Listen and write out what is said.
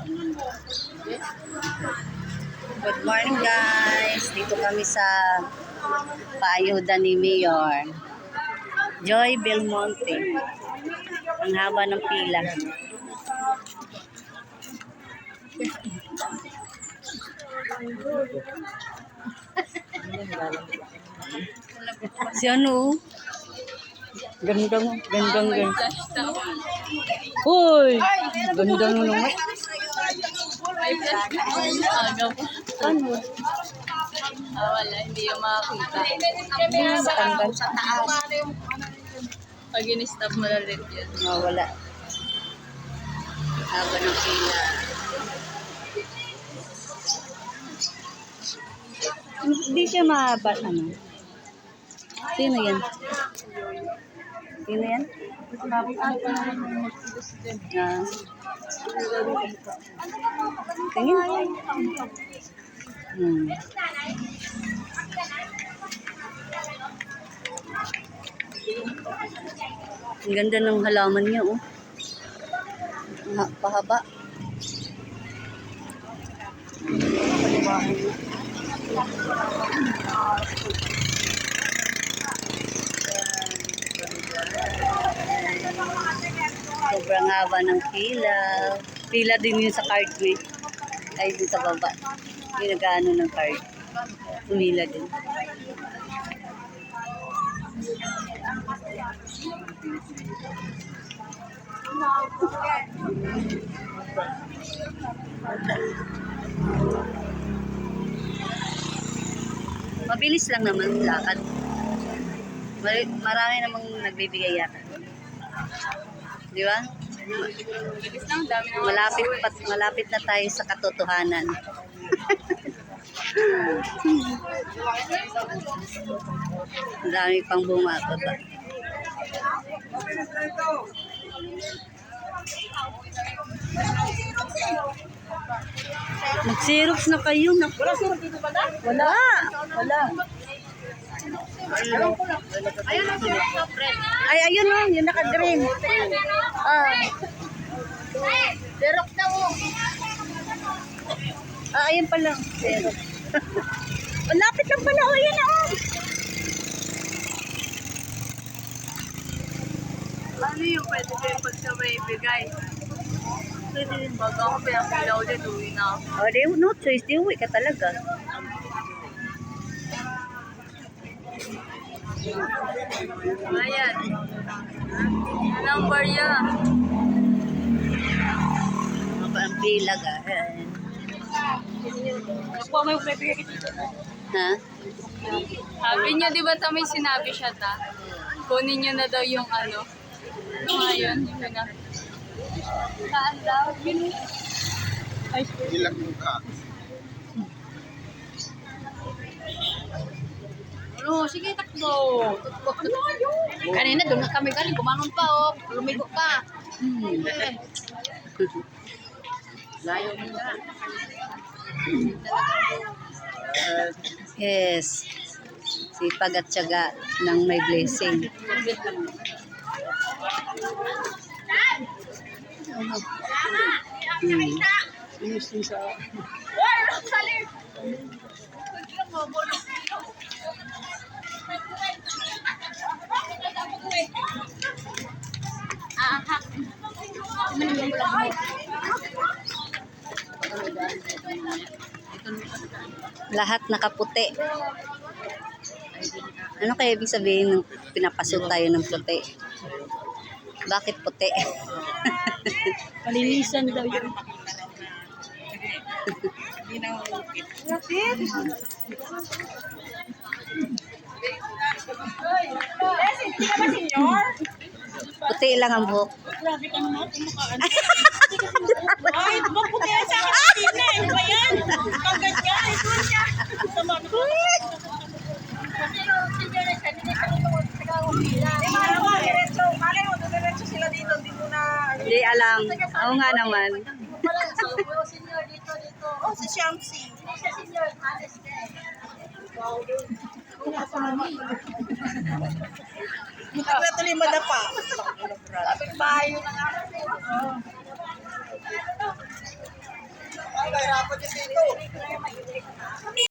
Good morning guys. Dito kami sa paayuda ni Mayor Joy Belmonte. Ang haba ng pila. Si ano? Gandang. Hoy! Gandang mo naman. Ano? Wala, hindi yung makakita. Matanggal sa taas. Pag in-stop mo na rin yun. Wala. Haba ng pila. Hindi siya mahaba. Ano? Sino yan? Sino yan? Tingin. Ang ganda ng halaman niya, oh. Pahaba. Sobrang haba ng pila. Pila din yun sa card me. Ay, dun sa baba. Yung nag-ano ng card. Pumila din. Mabilis lang naman lakad. Marami namang nagbibigay yata. Di ba? Malapit na tayo sa katotohanan. Ang dami pang bumababa. Mag-xerox na kayo. Wala xerox dito ba na? Wala. Ay, ayun o. Yung naka-green. Xerox na mo. Ayun pala. Xerox. Lapit lang pala. O, yan o. Ano yung pwede kayo pag sa may ibigay? Pwede rin baga ako pinapila ulit, uwi na ako. No choice. Di uwi ka talaga. Ayan. Number yan. Ang pilag Ha? Sabi niya, di ba may sinabi siya ta? Kunin niyo na daw yung ano. Ngayon, yun na. Saan daw? Ilang ka? Ano, sige, takbo. Kanina, doon na kami galing. Kumangon pa, oh. Lumigo pa. Layo mo na. Yes. Sipag at tiyaga ng may blessing. Lahat nakaputi. Ano kaya ibig sabihin ng pinapasok tayo ng puti? Bakit puti? Palinisan daw yun. Puti lang ang buhok. Grabe ka naman, kumukaan. Ay, maputi sa akin na eh. Ba yan? Pagkat ka, ito siya. Sama na po. Hindi alam. Oo nga naman. Senior dito. Oh, si Shamsi. Si senior, honest eh. Wala tuloy madapa. Kapit bahay yun ang araw. kahirapan yung dito.